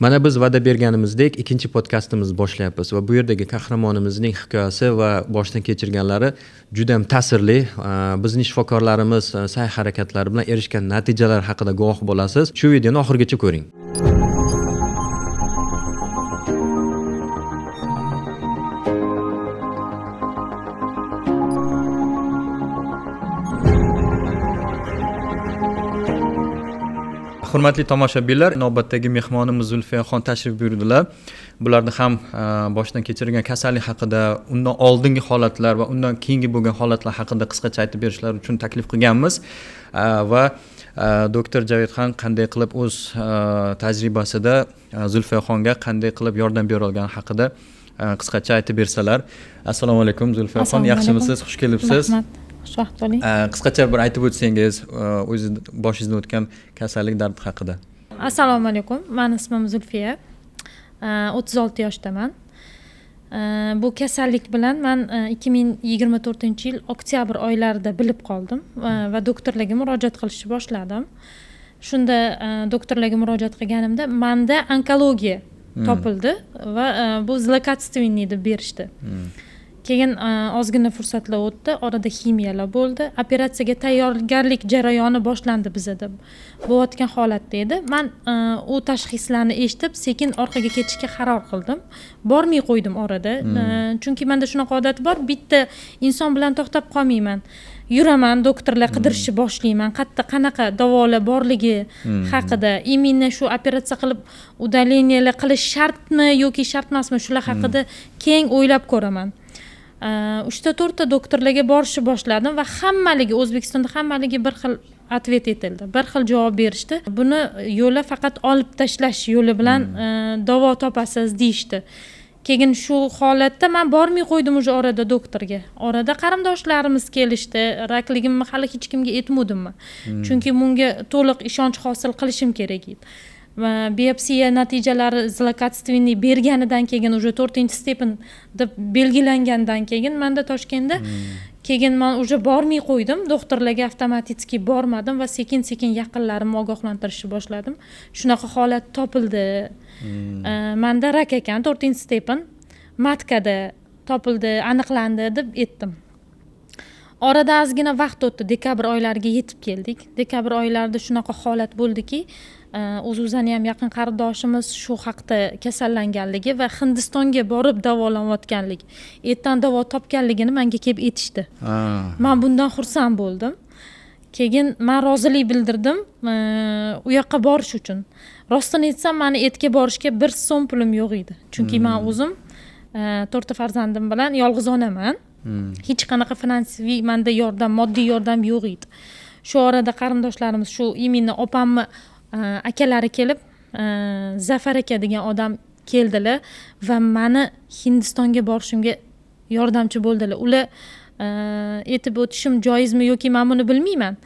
Mana biz va'da berganimizdek ikkinchi podkastimizni boshlayapmiz va bu yerdagi qahramonimizning hikoyasi va boshdan kechirganlari juda ham ta'sirli. Bizning shifokorlarimiz sa'y-harakatlari bilan erishgan natijalar haqida guvoh bo'lasiz. Shu videoni oxirigacha ko'ring. Hurmatli tomoshabinlar, navbatdagi mehmonimiz Zulfiyaxon tashrif buyurdilar. Bularni ham boshdan kechirgan kasallik haqida, undan oldingi holatlar va undan keyingi bo'lgan holatlar haqida qisqacha aytib berishlari uchun taklif qilganmiz va doktor Javidxon qanday qilib o'z tajribasida Zulfiyaxonga qanday qilib yordam bera olgani haqida qisqacha aytib bersalar. Assalomu alaykum Zulfiyaxon, yaxshimisiz? Xush kelibsiz. Rahmat. Xushvaqt bo'ling. Qisqacha bir aytib o'tsangiz o'zingiz boshingizdan o'tgan kasallik dardi haqida. Assalomu alaykum. Meni ismim Zulfiya. 36 yoshdaman. Bu kasallik bilan men 2024-yil oktyabr oylarida bilib qoldim va doktorlarga murojaat qilishni boshladim. Shunda doktorlarga murojaat qilganimda menda onkologiya topildi va bu zlokatstvenniy deb berishdi. Keyin ozgina fursatlar o'tdi, orada ximiyalar bo'ldi, operatsiyaga tayyorgarlik jarayoni boshlandi bizda. Bo'layotgan holatda edi. Men u tashxislarni eshitib, sekin orqaga ketishga qaror qildim. Bormay qo'ydim orada. Chunki menda shunaqa odat bor, bitta inson bilan to'xtab qolmayman. Yuraman, doktorlar qidirishni boshlayman. Qanaqa davolar borligi haqida, imminni shu operatsiya qilib udaleniyalar qilish shartmi yoki shart emasmi, shular haqida keng o'ylab ko'raman. 3-4 ta doktorlarga borishni boshladim va hammaligi O'zbekistonda hammaligi bir xil atvet etildi. Bir xil javob berishdi. Buni yo'li faqat olib tashlash yo'li bilan davo topasiz deyishdi. Keyin shu holatda men bormay qo'ydim o'sha orada doktorga. Orada qarindoshlarimiz kelishdi. Rakligimni hali hech kimga aytmadim. Chunki bunga to'liq ishonch hosil qilishim kerak edi. Va biopsiya natijalari zlokatstvenniy berganidan keyin уже 4-stepen deb belgilangandan keyin menda Toshkentda keyin men уже bormay qo'ydim, doktorlarga avtomatik bormadim va sekin-sekin yaqinlarimni ogohlantirishni boshladim. Shunaqa holat topildi. Menda rak ekan, 4-stepen matkada topildi, aniqlandi deb aytdim. Orada ozgina vaqt o'tdi, dekabr oylariga yetib keldik. Dekabr oylarida shunaqa holat bo'ldiki, o'zimizning ham yaqin qarindoshimiz shu haqda kasallanganligi va Hindistonga borib davolanayotganligi, ertan davo topganligini menga kelib aytishdi. Men bundan xursand bo'ldim. Keyin men rozilik bildirdim u yoqqa borish uchun. Rostini aytsam, meni etga borishga 1 so'm pulim yo'q edi. Chunki men o'zim 4 ta farzandim bilan yolg'iz onaman. Hech qanaqa finansiy menda yordam, moddiy yordam yo'q edi. Shu orada qarindoshlarimiz, shu imminni opamni akalari kelib, Zafar aka degan odam keldilar va meni Hindistonga borishimga yordamchi bo'ldilar. Ular aytib o'tishim joizmi yoki men buni bilmayman.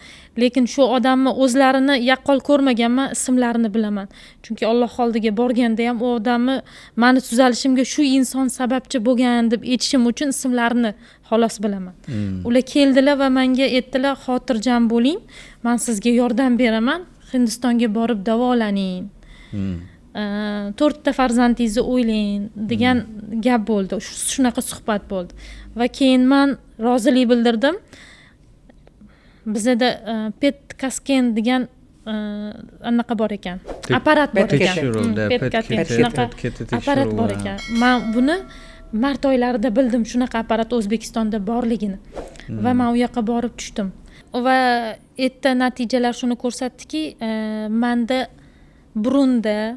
Lekin shu odamni o'zlarini yaqqol ko'rmaganman, ismlarini bilaman. Chunki Alloh oldiga borganda ham u odamni meni tuzalishimga shu inson sababchi bo'lgan deb aytishim uchun ismlarini xolos bilaman. Ular keldilar va menga aytdilar, xotirjam bo'ling, men sizga yordam beraman. Hindistonga borib davolaning. 4 ta farzandingizni o'ylang degan gap bo'ldi. Shunaqa suhbat bo'ldi. Va keyin men rozilik bildirdim. Bizda PET-scan degan anaqa bor ekan. Apparat bor ekan. PET-scan apparat bor ekan. Men buni mart oylarida bildim shunaqa apparat O'zbekistonda borligini. Va men u yoqqa borib tushdim. Va erta natijalar shuni ko'rsatdiki, menda burunda,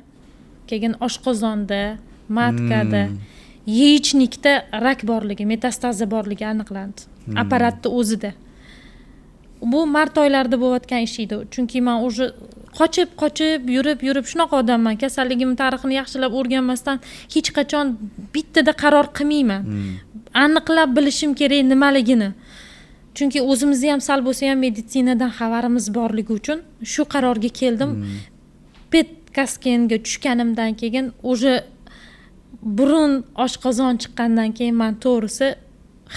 keyin oshqozonda, matkada, yeyishnikda rak borligi, metastaza borligi aniqlandi. Apparatning o'zida. Bu mart oylarida bo'layotgan ish edi. Chunki men o'sha qochib yurib shunaqa odamman. Kasalligimning tarixini yaxshilab o'rganmasdan hech qachon bittada qaror qilmayman. Aniqlab bilishim kerak nimaligini. Chunki o'zimizni ham sal bo'lsa ham meditsinadan xabarimiz borligi uchun shu qarorga keldim. PET-scanga tushganimdan keyin o'sha burun, oshqozon chiqqandan keyin men to'g'risi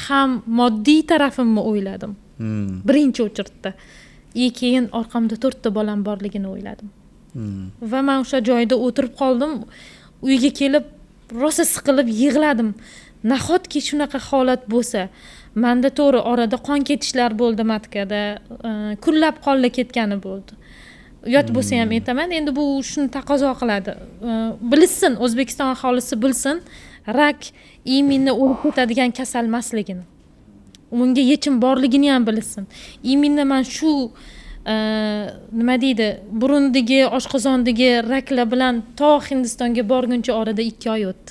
ham moddiy tarafimni o'yladim. Birinchi o'chirtda. Keyin orqamda 4 ta bolam borligini o'yladim. Va men o'sha joyda o'tirib qoldim. Uyga kelib rosa siqilib yig'ladim. Nahotki shunaqa holat bo'lsa, menda to'g'ri orada qon ketishlar bo'ldi matkada, kunlab qonlar ketgani bo'ldi. Uyat bo'lsa ham aytaman, endi bu shuni taqozo qiladi. Bilsin, O'zbekiston aholisi bilsin, rak iminni o'lib ketadigan kasal emasligini. Unga yechim borligini ham bilsin. Iminni men shu nima deydi, burundagi, oshqozondagi raklar bilan to Hindistonga borguncha orada 2 oy o'tdi.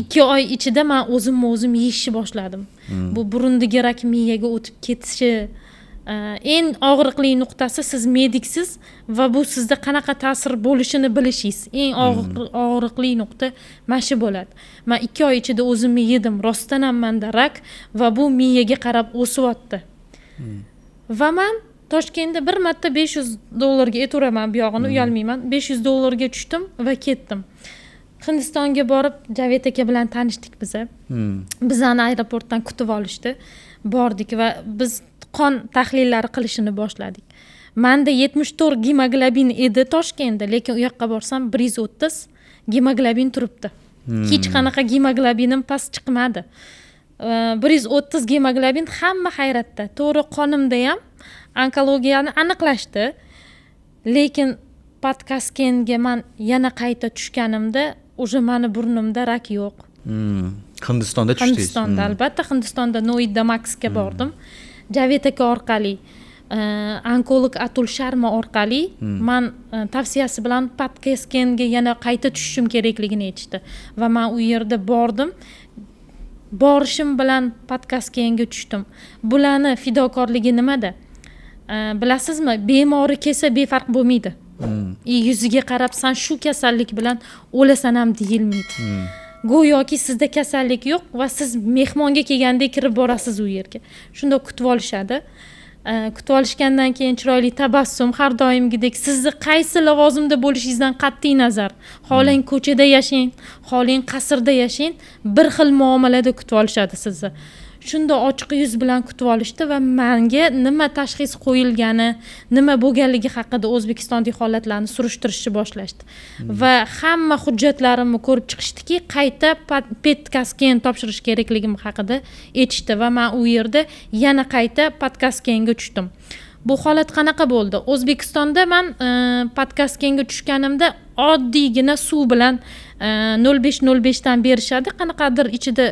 2 oy ichida men o'zim yeyishni boshladim. Bu burundagi rak miyaga o'tib ketishi eng og'riqli nuqtasi, siz mediksiz va bu sizda qanaqa ta'sir bo'lishini bilishingiz. Eng og'riqli nuqta mana shu bo'ladi. Men 2 oy ichida o'zimni yedim. Rostdan ham menda rak va bu miyaga qarab o'syapti. Va men Toshkentda bir marta $500 ga ayturaman, bu yog'ini uyalmayman. $500 ga tushdim va ketdim. Hindistonga borib Javed aka bilan tanishdik biz. Bizani aeroportdan kutib olishdi. Bordik va biz qon tahlillari qilishini boshladik. Menda 74 gemoglobin edi Toshkentda, lekin u yoqqa borsam 130 gemoglobin turibdi. Hech qanaqa gemoglobinim past chiqmadi. 130 gemoglobin, hamma hayratda. To'g'ri, qonimda ham onkologiyani aniqlashdi. Lekin podkastga men yana qayta tushganimda, o'sha meni burnimda rak yo'q. Hindistonda tushdingiz? Hindistonda, albatta Hindistonda Noida Maxga bordim. Javed aka orqali, onkolog Atul Sharma orqali men tavsiyasi bilan podkastga yana qayta tushishim kerakligini aytishdi va men u yerda bordim. Borishim bilan podkastga tushdim. Bularni fidokorligi nimada? Bilasizmi, bemori kelsa befarq bo'lmaydi. Yuziga qarab sen shu kasallik bilan o'lasan ham deyilmaydi. Go'yoki sizda kasallik yo'q va siz mehmonga kelganda kirib borasiz u yerga. Shunda kutib olishadi. Kutib olishgandan keyin chiroyli tabassum, har doimgidek sizni qaysi lavozimda bo'lishingizdan qat'iy nazar, xohlang ko'chada yashang, xohlang qasrda yashang, bir xil muomalada kutib olishadi sizni. Shunda ochiq yuz bilan kutib olishdi va menga nima tashxis qo'yilgani, nima bo'lganligi haqida O'zbekistondagi holatlarni surishtirishni boshlashdi. Va hamma hujjatlarimni ko'rib chiqishdiki, qayta podkastga topshirish kerakligim haqida aytishdi va men u yerda yana qayta podkastga tushdim. Bu holat qanaqa bo'ldi? O'zbekistonda men podkastga tushganimda oddiygina suv bilan 0.5 dan berishadi. Qanaqadir ichida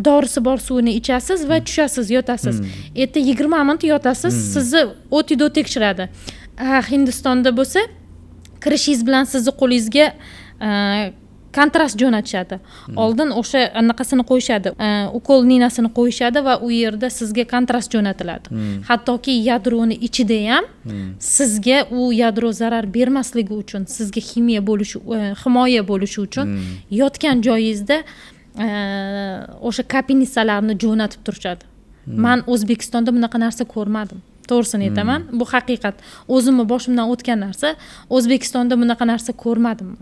dorisi bor suvni ichasiz va tushasiz, yotasiz. Erta 20 minut yotasiz, sizni o'tido tekshiradi. Hindistonda bo'lsa, kirishingiz bilan sizni qo'lingizga kontrast jo'natishadi. Oldin o'sha anaqasini qo'yishadi, ukol ninasini qo'yishadi va u yerda sizga kontrast jo'natiladi. Hattoki yadroni ichida ham sizga u yadro zarar bermasligi uchun, sizga himoya bo'lishi uchun yotgan joyingizda o'sha kapinisalarni jo'natib turishadi. Men O'zbekistonda bunaqa narsa ko'rmadim. To'g'risini aytaman, bu haqiqat. O'zimni boshimdan o'tgan narsa, O'zbekistonda bunaqa narsa ko'rmadim.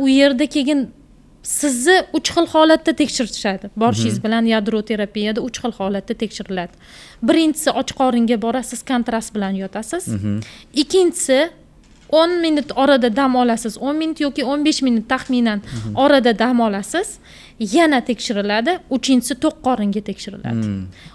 U yerda keyin sizni 3 xil holatda tekshirishadi. Borishingiz bilan yadroterapiyada 3 xil holatda tekshiriladi. Birinchisi, och qoringa borasiz, kontrast bilan yotasiz. Ikkinchisi, 10 minut orada dam olasiz. 10 minut yoki 15 minut taxminan orada dam olasiz. Yana tekshiriladi. Uchinchisi, to'q qoringa tekshiriladi.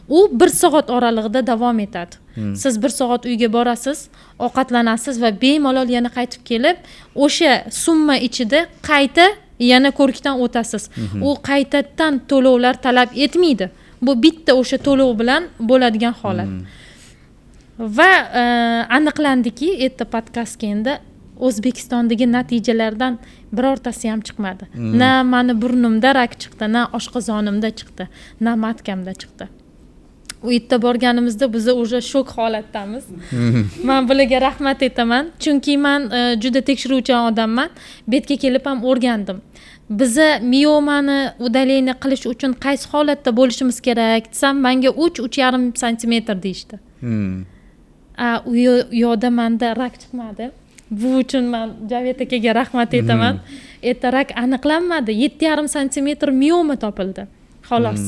U 1 soat oralig'ida davom etadi. Siz 1 soat uyga borasiz, ovqatlanasiz va bemalol yana qaytib kelib, o'sha summa ichida qayta yana ko'rikdan o'tasiz. U qaytadan to'lovlar talab etmaydi. Bu bitta o'sha to'lov bilan bo'ladigan holat. Va aniqlandiki, erta podkastga O'zbekistondagi natijalardan birortasi ham chiqmadi. Na meni burnimda rak chiqdi, na oshqozonimda chiqdi, na matkamda chiqdi. U yerda borganimizda biz o'sha shok holatdamiz. Men bularga rahmat aytaman, chunki men juda tekshiruvchan odamman. Betga kelib ham o'rgandim. Biza miomani udaleniya qilish uchun qaysi holatda bo'lishimiz kerak desam, menga 3-3,5 santimetr deyishdi. U yo'da menda rak chiqmadi. Bu uchun men Javed akaga rahmat aytaman. Erta rak aniqlanmadi, 7,5 santimetr mioma topildi. Xolos.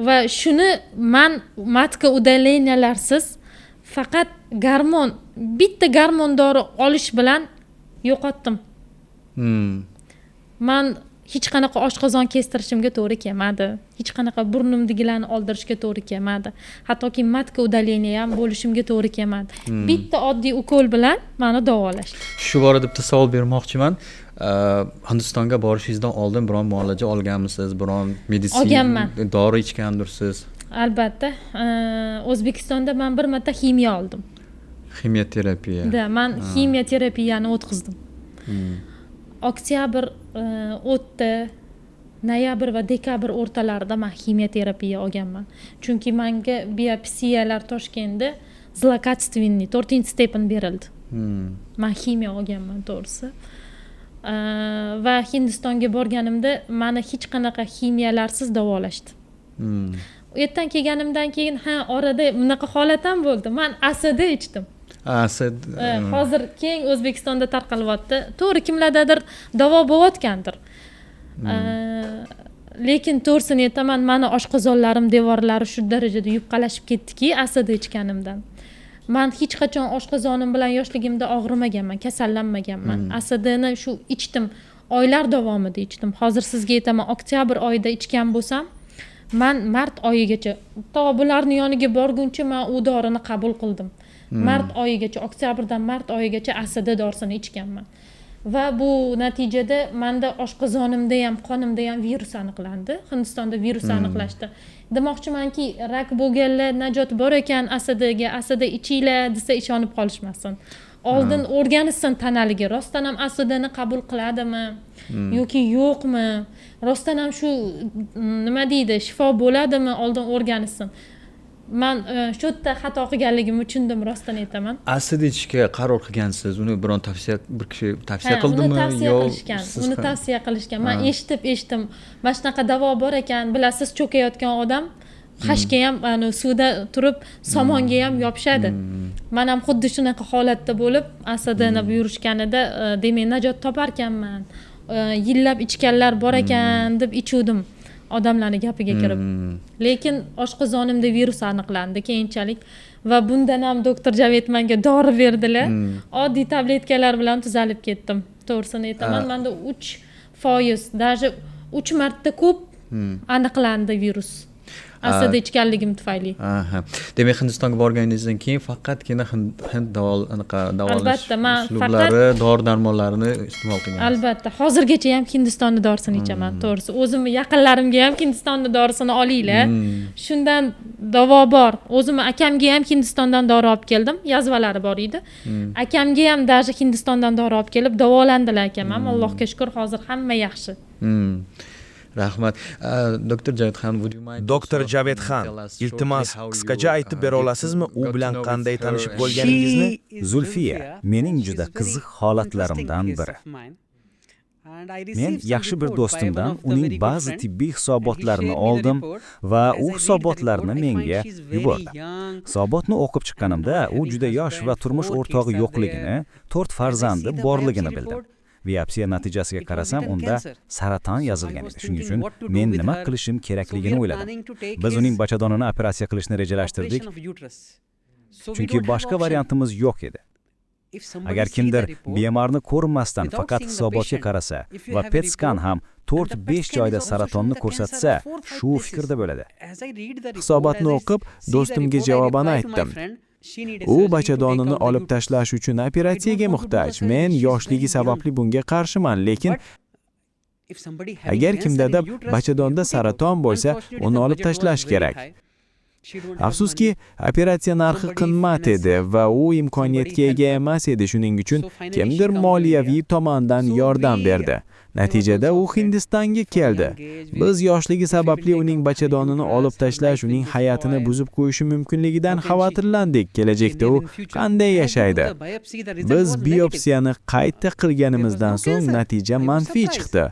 Va shuni men matka udaleniyalarsiz faqat bitta gormon dori olish bilan yo'qotdim. Hmm. Man hech qanaqa oshqozon kestirishimga to'g'ri kelmadi. Hech qanaqa burnimdagilarni oldirishga to'g'ri kelmadi. Hattoki matka udaleniya ham bo'lishimga to'g'ri kelmadi. Bitta oddiy ukol bilan meni davolashdi. Shu borada bitta savol bermoqchiman. Hindistonga borishingizdan oldin biron muolaja olganmisiz? Biron meditsina Olganman. dori ichgandirsiz? Albatta, O'zbekistonda men bir marta ximiya oldim. Ximiya terapiya. Men ximiya terapiyani o'tkazdim. Oktyabr o'tdi, noyabr va dekabr o'rtalarida men ximiya terapiya olganman. Chunki menga biopsiyalar Toshkentda zlokatstvenniy 4-stepen berildi. Men ximiya olganman to'g'risi. Va Hindistonga borganimda meni hech qanaqa ximiyalarsiz davolashdi. Ertan kelganimdan keyin orada bunaqa holat ham bo'ldi. Men asada ichdim. Asad. Hozir keng O'zbekistonda tarqalyapti. To'g'ri kimlardadir davo bo'layotgandir. Lekin to'g'risini aytaman, meni oshqozonlarim devorlari shu darajada yupqalashib ketdiki, asada ichganimdan. Men hech qachon oshqozonim bilan yoshligimda og'rimaganman, kasallanmaganman. Asadini shu ichdim, oylar davomida ichdim. Hozir sizga aytaman, oktyabr oyida ichgan bo'lsam, men mart oyigacha, to bularning yoniga borguncha men u dorini qabul qildim. Mart oyigacha, oktyabrdan mart oyigacha asada dorisini ichganman. Va bu natijada menda oshqozonimda ham, qonimda ham virus aniqlandi. Hindistonda virus aniqlashdi. Demoqchimanki, rak bo'lganlar najot bor ekan, asada ichinglar desa ishonib qolishmasin. Oldin o'rganishsin tanaligi, rostdan ham asadani qabul qiladimi yoki yo'qmi? Rostdan ham shu nima deydi, shifo bo'ladimi? Oldin o'rganishsin. Men shu yerda xato qilganligimni tushundim, rostdan aytaman. Asad ichishga qaror qilgansiz. Uni bir kishi tavsiya qildimi? Uni tavsiya qilishgan. Uni tavsiya qilishgan. Men eshitdim. Mana shunaqa davo bor ekan, bilasiz, cho'kayotgan odam qashga ham, suvda turib, somonga ham yopishadi. Men ham xuddi shunaqa holatda bo'lib, asadini buyurishganida, demak, najot toparkanman. Yillab ichganlar bor ekan deb ichuvdim. Odamlarning gapiga kirib. Lekin oshqozonimda virus aniqlandi keyinchalik va bundan ham doktor Javed menga dori berdilar. Oddiy tabletkalar bilan tuzalib ketdim. To'g'risini aytaman, menda 3%, даже 3 marta ko'p aniqlandi virus. Asada ichganligim tufayli. Demak, Hindistonga borganingizdan keyin faqatgina hind davolash Albatta, men uslublari, dori-darmonlarini iste'mol qilgansiz. Albatta, hozirgacha ham Hindistonning dorisini ichaman, to'g'risi. O'zimni yaqinlarimga ham Hindistonning dorisini olinglar. Shundan davo bor. O'zim akamga ham Hindistondan dori olib keldim, yazvalari bor edi. Akamga ham даже Hindistondan dori olib kelib davolandilar akam ham. Allohga shukr, hozir hamma yaxshi. Rahmat. Doktor Javed Khan, iltimos qisqacha aytib bera olasizmi, u bilan qanday tanishib bo'lganingizni? Zulfiya mening juda qiziq holatlarimdan biri. Men yaxshi bir do'stimdan uning ba'zi tibbiy hisobotlarini oldim va u hisobotlarni menga yubordi. Hisobotni o'qib chiqqanimda u juda yosh va turmush o'rtog'i yo'qligini, 4 farzandi borligini bildim. Biopsiya natijasiga qarasam, unda saraton yozilgan edi. Shuning uchun men nima qilishim kerakligini o'yladim. Biz uning bachadonini operatsiya qilishni rejalashtirdik. Chunki boshqa variantimiz yo'q edi. Agar kimdir bemorni ko'rmasdan faqat hisobotga qarasa va PET skan ham 4-5 joyda saratonni ko'rsatsa, shu fikrda bo'ladi. Hisobotni o'qib, do'stimga javoban aytdim. U bachadonini olib tashlash uchun operatsiyaga muhtoj. Men yoshligi sababli bunga qarshiman, lekin agar kimdada bachadonda saraton bo'lsa, uni olib tashlash kerak. Afsuski, operatsiya narxi qimmat edi va u imkoniyatga ega emas edi. Shuning uchun kimdir moliyaviy tomondan yordam berdi. Natijada u Hindistonga keldi. Biz yoshligi sababli uning bachadonini olib tashlash uning hayotini buzib qo'yishi mumkinligidan xavotirlandik. Kelajakda u qanday yashaydi? Biz biopsiyani qayta qilganimizdan so'ng natija manfiy chiqdi.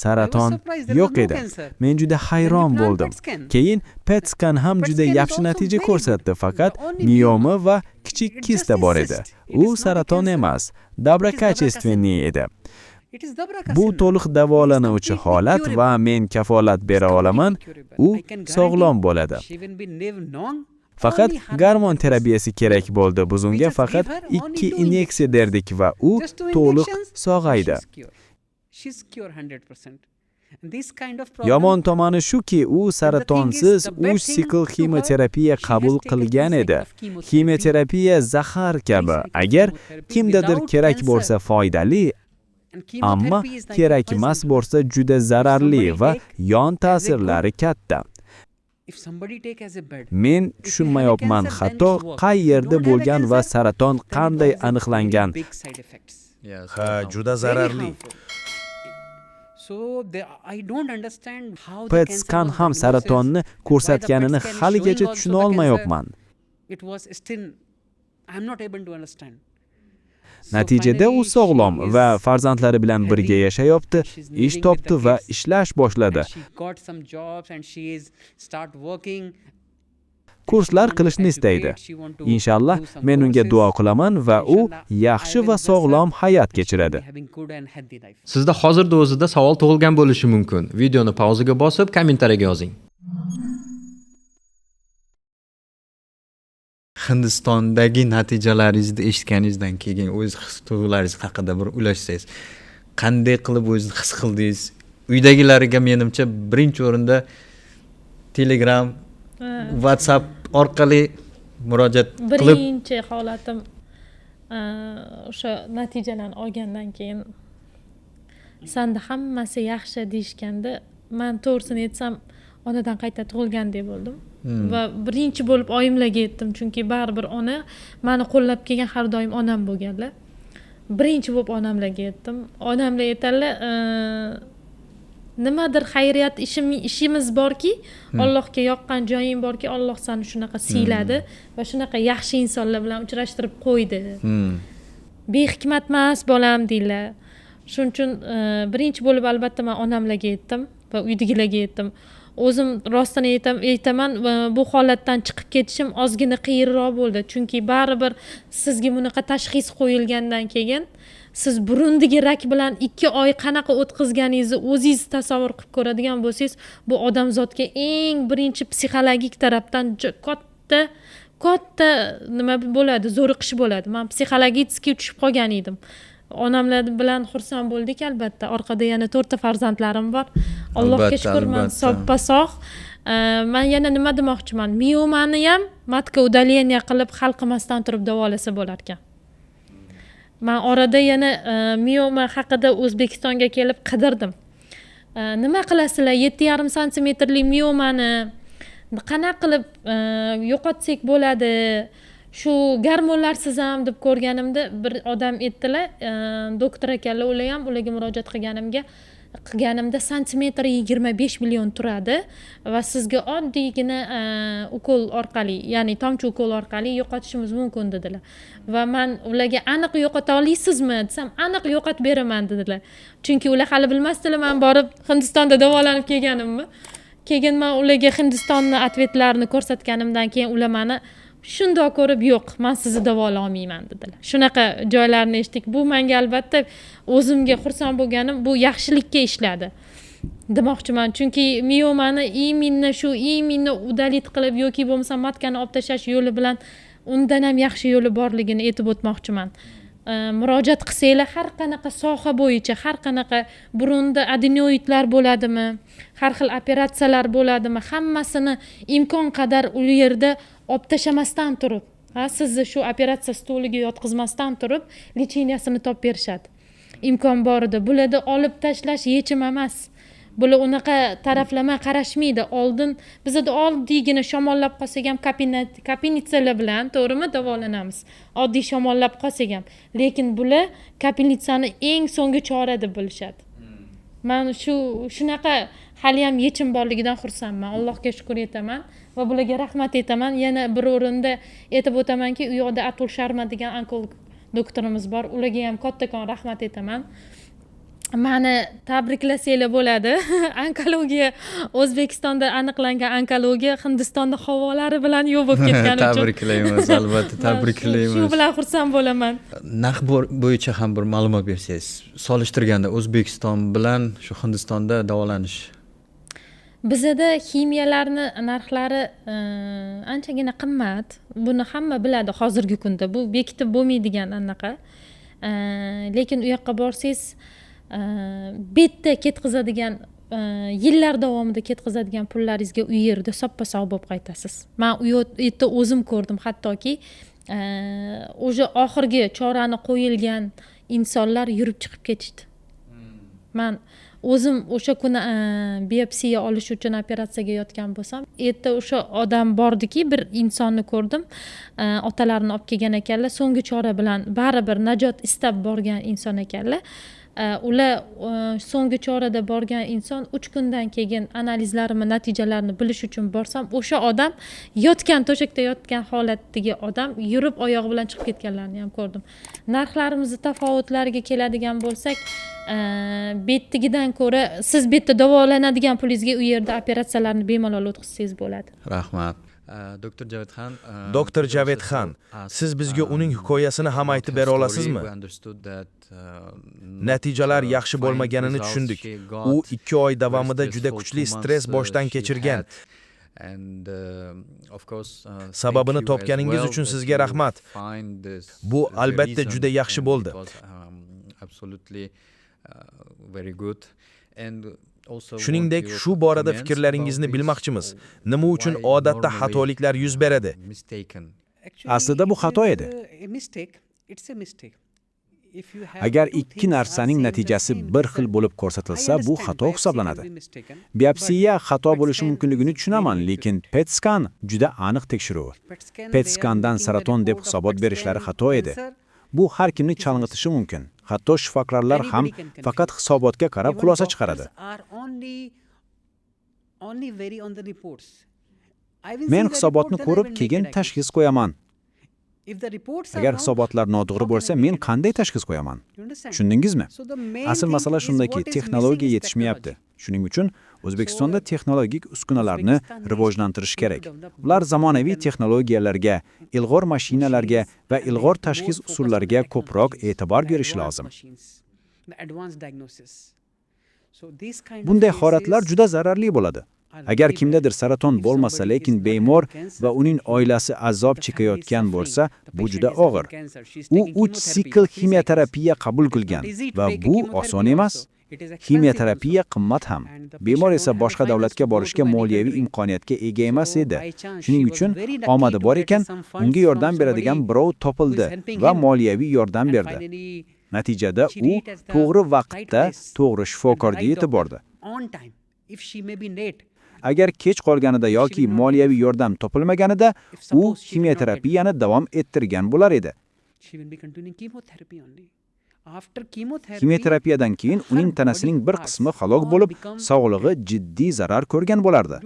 Saraton yo'q edi. Men juda hayron bo'ldim. Keyin PET skan ham juda yaxshi natija ko'rsatdi, faqat miyoma va kichik kista bor edi. U saraton emas, доброкачественный edi. Bu to'liq davolanuvchi holat va men kafolat bera olaman, u sog'lom bo'ladi. Faqat gormon terapiyasi kerak bo'ldi. Biz unga faqat 2 inyeksiya berdik va u to'liq sog'aydi. Yomon tomoni shuki, u saratonsiz 3 sikl kimyoterapiya qabul qilgan edi. Kimyoterapiya zahar kabi. Agar kimdadir kerak bo'lsa foydali, ammo kerak emas bo'lsa juda zararli va yon ta'sirlari katta. Men tushunmayapman, hatto qay yerda bo'lgan va saraton qanday aniqlangan. Ha, juda zararli. PET skan ham saratonni ko'rsatganini haligacha tushuna olmayapman. Natijada u sog'lom va farzandlari bilan birga yashayapti, ish topdi va ishlash boshladi. Kurslar qilishni istaydi. Inshaalloh men unga duo qilaman va u yaxshi va sog'lom hayot kechiradi. Sizda hozirda o'zida savol tug'ilgan bo'lishi mumkin. Videoni pauzaga bosib, kommentariyaga yozing. Hindistondagi natijalaringizni eshitganingizdan keyin o'z his-tuyg'ularingiz haqida bir ulashsangiz, qanday qilib o'zingizni his qildingiz? Uydagilariga menimcha birinchi o'rinda Telegram, WhatsApp orqali murojaat qilib, birinchi holatim o'sha natijalarni olgandan keyin sanda hammasi yaxshi deyishganda, men to'g'risini aytsam, onadan qayta tug'ilgandek bo'ldim. Va birinchi bo'lib oyimlarga aytdim, chunki baribir ona meni qo'llab kelgan har doim onam bo'lganlar. Birinchi bo'lib onamlarga aytdim. Onamlar aytadilar, nimadir xayriyat ishimiz borki, Allohga yoqqan joying borki, Alloh seni shunaqa siyladi va shunaqa yaxshi insonlar bilan uchrashtirib qo'ydi. Behikmat emas bolam deylar. Shuning uchun birinchi bo'lib albatta men onamlarga aytdim va uydagilarga aytdim. O'zim rostini aytaman, bu holatdan chiqib ketishim ozgina qiyinroq bo'ldi. Chunki baribir sizga bunaqa tashxis qo'yilgandan keyin siz burundagi rak bilan 2 oy qanaqa o'tkazganingizni o'zingiz tasavvur qilib ko'radigan bo'lsangiz, bu odamzodga eng birinchi psixologik tarafdan katta nima bo'ladi, zo'riqish bo'ladi. Men psixologически tushib qolgan edim. Onamlar bilan xursand bo'ldik albatta. Orqada yana 4 ta farzandlarim bor. Allohga shukr, men soppa-sog'. Men yana nima demoqchiman? Miomani ham matka udaleniya qilib hal qilmasdan turib davolasa bo'lar ekan. Men orada yana mioma haqida O'zbekistonga kelib qidirdim. Nima qilasizlar? 7,5 santimetrli miomani qanaqa qilib yo'qotsak bo'ladi? Shu gormonlarsiz ham deb ko'rganimda bir odam aytdilar, doktor akalar, ular ham ularga murojaat qilganimda santimetri 25 million turadi va sizga oddiygina ukol orqali, ya'ni tomchi ukol orqali yo'qotishimiz mumkin dedilar. Va men ularga aniq yo'qota olasizmi desam, aniq yo'qotib beraman dedilar. Chunki ular hali bilmasdilar men borib Hindistonda davolanib kelganimni. Keyin men ularga Hindistonni atvetlarini ko'rsatganimdan keyin ular meni shundoq ko'rib, yo'q, men sizni davolay olmayman dedilar. Shunaqa joylarni eshitdik. Bu menga albatta o'zimga xursand bo'lganim, bu yaxshilikka ishladi demoqchiman. Chunki miomani iminni udalit qilib yoki bo'lmasa matkani olib tashlash yo'li bilan undan ham yaxshi yo'li borligini aytib o'tmoqchiman. Murojaat qilsanglar, har qanaqa soha bo'yicha, har qanaqa burunda adenoidlar bo'ladimi, har xil operatsiyalar bo'ladimi, hammasini imkon qadar u yerda olib tashlamasdan turib, sizni shu operatsiya stoliga yotqizmasdan turib, lecheniyasini topib berishadi. Imkon borida bularda olib tashlash yechim emas. Bular unaqa taraflama qarashmaydi. Oldin bizda oddiygina shamollab qolsak ham kapinitsalar bilan, to'g'rimi, davolanamiz. Oddiy shamollab qolsak ham. Lekin bular kapinitsani eng so'nggi chora deb bilishadi. Men shunaqa hali ham yechim borligidan xursandman. Allohga shukr etaman va bularga rahmat etaman. Yana bir o'rinda aytib o'tamanki, u yoqda Atul Sharma degan onkolog doktorimiz bor. Ularga ham kattakon rahmat etaman. Meni tabriklasanglar bo'ladi. Onkologiya, O'zbekistonda aniqlangan onkologiya Hindistonda havolari bilan yo'q bo'lib ketgani uchun tabriklaymiz, albatta tabriklaymiz. Shu bilan xursand bo'laman. Narx bo'yicha ham bir ma'lumot bersangiz, solishtirganda O'zbekiston bilan shu Hindistonda davolanish. Bizada ximiyalarni narxlari anchagina qimmat. Buni hamma biladi hozirgi kunda. Bu bekitib bo'lmaydigan anaqa. Lekin u yoqqa borsangiz, betda ketkazadigan yillar davomida ketkazadigan pullaringizga u yerda soppa-sog' bo'lib qaytasiz. Men u yerda o'zim ko'rdim, hattoki o'sha oxirgi chorani qo'yilgan insonlar yurib chiqib ketishdi. Men o'zim o'sha kuni biopsiya olish uchun operatsiyaga yotgan bo'lsam, erta o'sha odam bordiki, bir insonni ko'rdim. Otalarini olib kelgan ekanlar, so'nggi chora bilan baribir najot istab borgan inson ekanlar. Ular so'nggi chorada borgan inson 3 kundan keyin analizlarimni natijalarini bilish uchun borsam, o'sha odam yotgan to'shakda yotgan holatdagi odam yurib oyog'i bilan chiqib ketganlarini ham ko'rdim. Narxlarimizni tafovutlariga keladigan bo'lsak, betdagidan ko'ra siz betda davolanadigan pulingizga u yerda operatsiyalarni bemalol o'tkazsangiz bo'ladi. Rahmat. Doktor Javedxon, Doktor Javedxon, siz bizga uning hikoyasini ham aytib bera olasizmi? Natijalar yaxshi bo'lmaganini tushundik. U 2 oy davomida juda kuchli stress boshdan kechirgan. Sababini topganingiz uchun sizga rahmat. Bu albatta juda yaxshi bo'ldi. Shuningdek, shu borada fikrlaringizni bilmoqchimiz. Nima uchun odatda xatoliklar yuz beradi? Aslida bu xato edi. Agar ikki narsaning natijasi bir xil bo'lib ko'rsatilsa, bu xato hisoblanadi. Biopsiya xato bo'lishi mumkinligini tushunaman, lekin PET skan juda aniq tekshiruv. PET skandan saraton deb hisobot berishlari xato edi. Bu har kimni chalg'itishi mumkin. Hatto shifokorlar ham faqat hisobotga qarab xulosa chiqaradi. Men hisobotni ko'rib, keyin tashxis qo'yaman. Agar hisobotlar noto'g'ri bo'lsa, men qanday tashxis qo'yaman? Tushundingizmi? Asl masala shundaki, texnologiya yetishmayapti. Shuning uchun O'zbekistonda texnologik uskunalarni rivojlantirish kerak. Ular zamonaviy texnologiyalarga, ilg'or mashinalarga va ilg'or tashxis usullariga ko'proq e'tibor berish lozim. Bunday holatlar juda zararli bo'ladi. Agar kimdadir saraton bo'lmasa, lekin bemor va uning oilasi azob chekayotgan bo'lsa, bu juda og'ir. U 3 sikl kimyoterapiya qabul qilgan va bu oson emas. Kimyoterapiya qimmat ham. Bemor esa boshqa davlatga borishga moliyaviy imkoniyatga ega emas edi. Shuning uchun omadi bor ekan, unga yordam beradigan birov topildi va moliyaviy yordam berdi. Natijada u to'g'ri vaqtda to'g'ri shifokorga yetib bordi. Agar kech qolganida yoki moliyaviy yordam topilmaganida, u kimyoterapiyani davom ettirgan bo'lar edi. Kimyoterapiyadan keyin uning tanasining bir qismi halok bo'lib, sog'lig'i jiddiy zarar ko'rgan bo'lardi.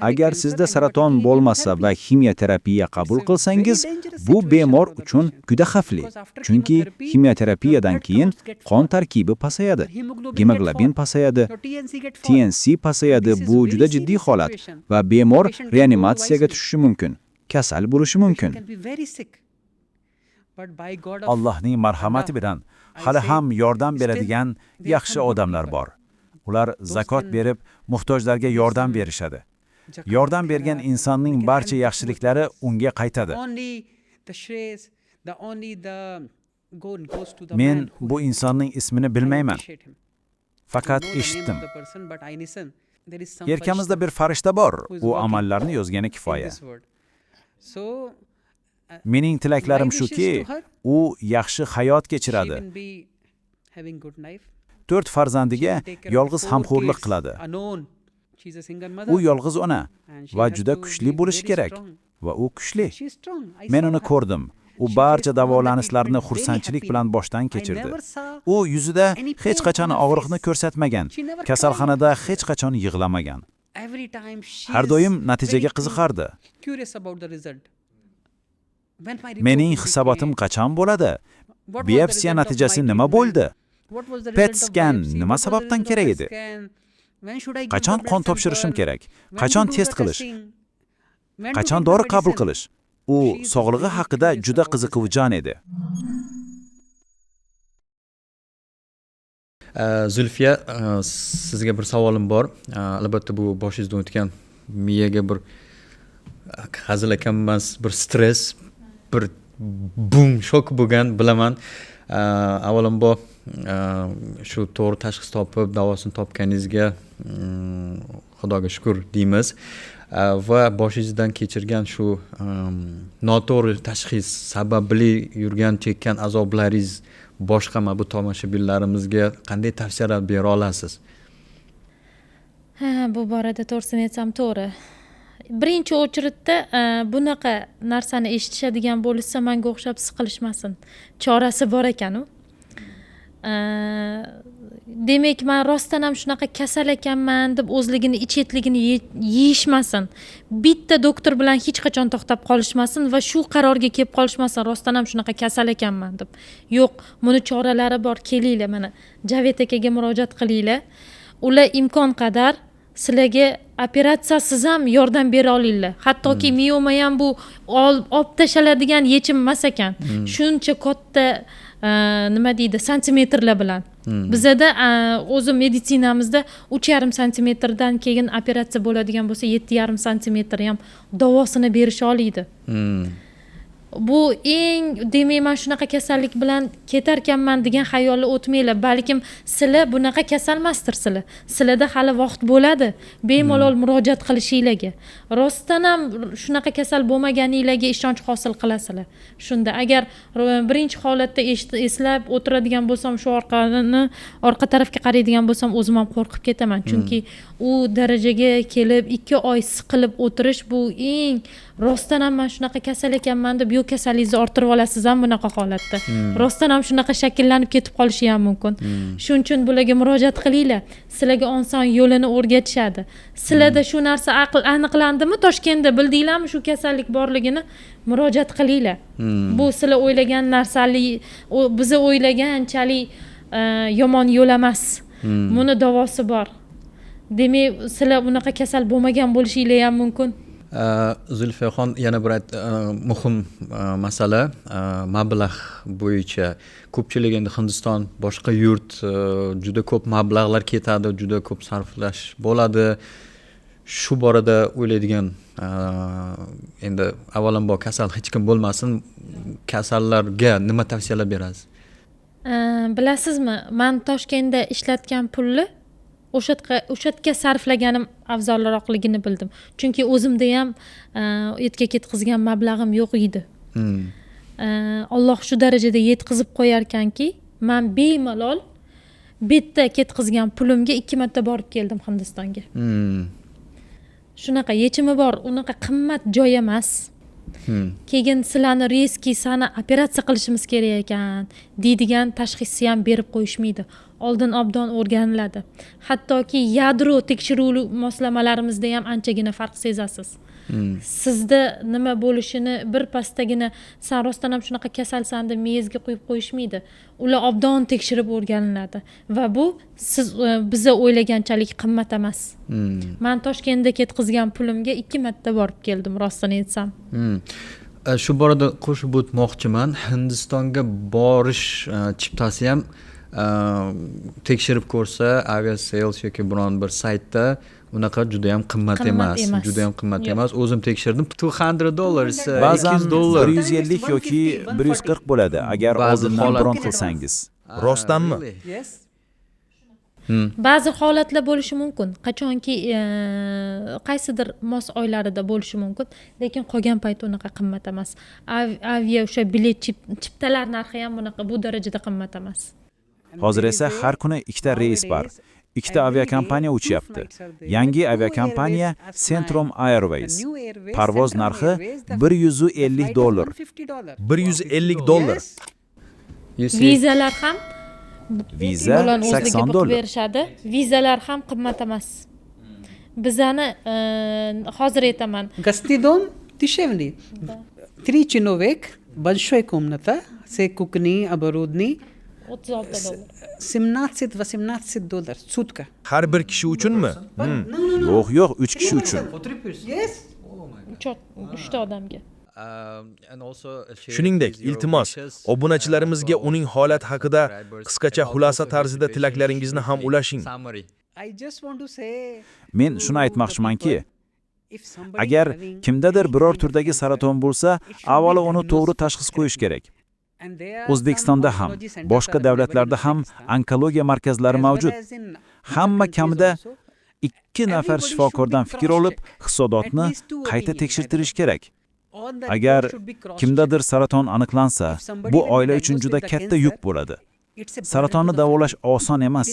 Agar sizda saraton bo'lmasa va kimyoterapiya qabul qilsangiz, bu bemor uchun juda xavfli. Chunki kimyoterapiyadan keyin qon tarkibi pasayadi, gemoglobin pasayadi, TNC pasayadi. Bu juda jiddiy holat va bemor reanimatsiyaga tushishi mumkin, kasal bo'lishi mumkin. Allohning marhamati bilan hali ham yordam beradigan yaxshi odamlar bor. Ular zakot berib, muhtojlarga yordam berishadi. Yordam bergan insonning barcha yaxshiliklari unga qaytadi. Men bu insonning ismini bilmayman. Faqat eshitdim. Yelkamizda bir farishta bor. U amallarni yozgani kifoya. Mening tilaklarim shuki, u yaxshi hayot kechiradi. 4 farzandiga yolg'iz hamxo'rlik qiladi. U yolg'iz ona va juda kuchli bo'lishi kerak va u kuchli. Men uni ko'rdim. U barcha davolanishlarni xursandchilik bilan boshdan kechirdi. U yuzida hech qachon og'riqni ko'rsatmagan, kasalxonada hech qachon yig'lamagan. Har doim natijaga qiziqardi. Mening hisobotim qachon bo'ladi? Biopsiya natijasi nima bo'ldi? PET scan nima sababdan kerak edi? Qachon qon topshirishim kerak? Qachon test qilish? Qachon dori qabul qilish? U sog'lig'i haqida juda qiziquvchan edi. Zulfiya, sizga bir savolim bor. Albatta bu boshingizdan o'tgan miyaga bir hazil ekan emas, bir stress, bir bum shok bo'lgan bilaman. Avvalambor shu to'g'ri tashxis topib, davosini topganingizga Xudoga shukr deymiz. Va boshingizdan kechirgan shu noto'g'ri tashxis sababli yurgan chekkan azoblaringiz boshqa bu tomoshabinlarimizga qanday tavsiyalar bera olasiz? Bu borada to'g'risini aytsam to'g'ri. Birinchi o'chiritda bunaqa narsani eshitishadigan bo'lsa, menga o'xshab siqilishmasin. Chorasi bor ekan u. Demak, men rostdan ham shunaqa kasal ekanman deb o'zligini ichetligini yeyishmasin. Bitta doktor bilan hech qachon to'xtab qolishmasin va shu qarorga kelib qolishmasin, rostdan ham shunaqa kasal ekanman deb. Yo'q, buni choralari bor, kelinglar mana Javed akaga murojaat qilinglar. Ular imkon qadar sizlarga operatsiyasiz ham yordam bera olinglar. Hattoki mioma ham bu olib tashaladigan yechim emas ekan. Shuncha katta nima deydi, santimetrlar bilan. Bizda o'zi meditsinamizda 3,5 santimetrdan keyin operatsiya bo'ladigan bo'lsa 7,5 santimetr ham davosini berisha oladi. Bu eng, demayman shunaqa kasallik bilan ketarkanman degan xayolni o'tmanglar. Balkim sizlar bunaqa kasal emasdirsizlar. Sizlarda hali vaqt bo'ladi bemalol murojaat qilishinglarga. Rostdan ham shunaqa kasal bo'lmaganinglarga ishonch hosil qilasizlar. Shunda agar birinchi holatda eslab o'tiradigan bo'lsam, shu orqa tarafga qaraydigan bo'lsam, o'zim ham qo'rqib ketaman. Chunki u darajaga kelib 2 oy siqilib o'tirish bu eng, rostdan ham men shunaqa kasal ekanman deb yo'q kasalligingizni orttirib olasiz ham bunaqa holatda. Rostdan ham shunaqa shakllanib ketib qolishi ham mumkin. Shuning uchun bularga murojaat qilinglar. Sizlarga oson yo'lini o'rgatishadi. Sizlarda shu narsa aniqlandimi? Toshkentda bildinglarmi shu kasallik borligini? Murojaat qilinglar. Bu sizlar o'ylagan narsalik, biz o'ylaganchalik yomon yo'l emas. Buni davosi bor. Demak, sizlar bunaqa kasal bo'lmagan bo'lishinglar ham mumkin. Zulfiyaxon, yana bir muhim masala, mablag' bo'yicha ko'pchilik endi Hindiston boshqa yurt, juda ko'p mablag'lar ketadi, juda ko'p sarflash bo'ladi. Shu borada o'ylaydigan, endi avvalambor kasal hech kim bo'lmasin, kasallarga nima tavsiyalar berasiz? Bilasizmi, men Toshkentda ishlatgan pulni o'sha yerga sarflaganim afzalroqligini bildim. Chunki o'zimda ham etga ketkizgan mablag'im yo'q edi. Alloh shu darajada yetkazib qo'yar ekanki, men bemalol bitta ketkizgan pulimga 2 marta borib keldim Hindistonga. Shunaqa yechimi bor, unaqa qimmat joy emas. Keyin sizlarni reski sana operatsiya qilishimiz kerak ekan deydigan tashxisni ham berib qo'yishmaydi. Oldin obdon o'rganiladi. Hattoki yadro tekshiruv moslamalarimizda ham anchagina farq sezasiz. Sizda nima bo'lishini bir pastagina sen rostdan ham shunaqa kasalsan deb miyangizga qo'yib qo'yishmaydi. Ular obdon tekshirib o'rganiladi va bu siz biz o'ylaganchalik qimmat emas. Men Toshkentda ketkizgan pulimga 2 marta borib keldim, rostini aytsam. Shu borada qo'shib o'tmoqchiman. Hindistonga borish chiptasi ham tekshirib ko'rsa, Aviasales yoki biron bir saytda unaqa juda ham qimmat emas. Juda ham qimmat emas. O'zim tekshirdim. $200, ba'zan $200. 150 yoki 140 bo'ladi agar oldindan bron qilsangiz. Rostdanmi? Ba'zi holatlar bo'lishi mumkin. Qachonki qaysidir mos oylarida bo'lishi mumkin, lekin qolgan payt unaqa qimmat emas. Avia o'sha bilet chiptalar narxi ham bunaqa bu darajada qimmat emas. Hozir esa har kuni 2 reys bor. 2 aviakompaniya uchyapti. Yangi aviakompaniya Centrum Airways. Parvoz narxi $150. $150. Vizalar ham Viza $80. berishadi. Vizalar ham qimmat emas. Bizani hozir aytaman. Gastidom dishevli. 3 chinovek, большой комната, se kukni, оборудование $36. $17-18 sutka. Har bir kishi uchunmi? Yo'q, 3 kishi uchun. Yes. 3 ta odamga. Shuningdek, iltimos, obunachilarimizga uning holati haqida qisqacha xulosa tarzida tilaklaringizni ham ulashing. I just want to say, Men shuni aytmoqchimanki, agar kimdadir biror turdagi saraton bo'lsa, avvalo uni to'g'ri tashxis qo'yish kerak. O'zbekistonda ham, boshqa davlatlarda ham onkologiya markazlari mavjud. Hamma kamida 2 nafar shifokordan fikr olib, hisobotni qayta tekshirtirish kerak. Agar kimdadir saraton aniqlansa, bu oila uchun juda katta yuk bo'ladi. Saratonni davolash oson emas.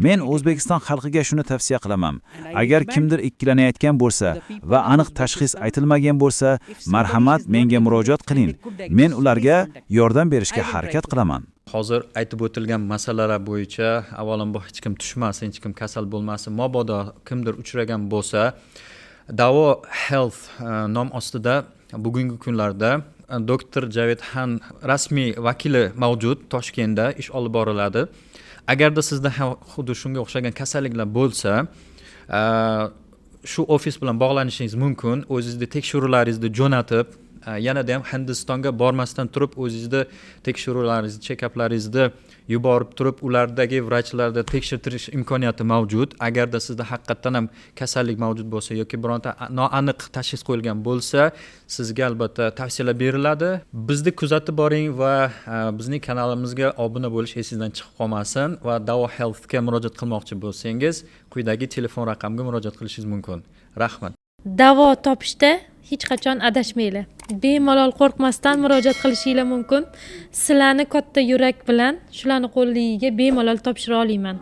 Men O'zbekiston xalqiga shuni tavsiya qilaman. Agar kimdir ikkilanayotgan bo'lsa va aniq tashxis aytilmagan bo'lsa, marhamat menga murojaat qiling. Men ularga yordam berishga harakat qilaman. Hozir aytib o'tilgan masalalar bo'yicha avvalambor hech kim tushmasin, hech kim kasal bo'lmasin. Mabodo kimdir uchragan bo'lsa, Davo Health nom ostida bugungi kunlarda doktor Javed Han rasmiy vakili mavjud Toshkentda ish olib boriladi. Agarda sizda xuddi shunga o'xshagan kasalliklar bo'lsa, shu ofis bilan bog'lanishingiz mumkin. O'zingizning tekshiruvlaringizni jo'natib, yanada ham Hindistonga bormasdan turib o'zingizda tekshiruvlaringizni, check-uplaringizni yuborib turib, ulardagi vrachlarda tekshirtirish imkoniyati mavjud. Agarda sizda haqiqatan ham kasallik mavjud bo'lsa yoki bironta noaniq tashxis qo'yilgan bo'lsa, sizga albatta tavsiyalar beriladi. Bizni kuzatib boring va bizning kanalimizga obuna bo'lish esingizdan chiqib qolmasin va Davo Healthga murojaat qilmoqchi bo'lsangiz, quyidagi telefon raqamga murojaat qilishingiz mumkin. Rahmat. Davo topishda hech qachon adashmanglar. Bemalol qo'rqmasdan murojaat qilishinglar mumkin. Sizlarni katta yurak bilan shularni qo'lligiga bemalol topshira olaman.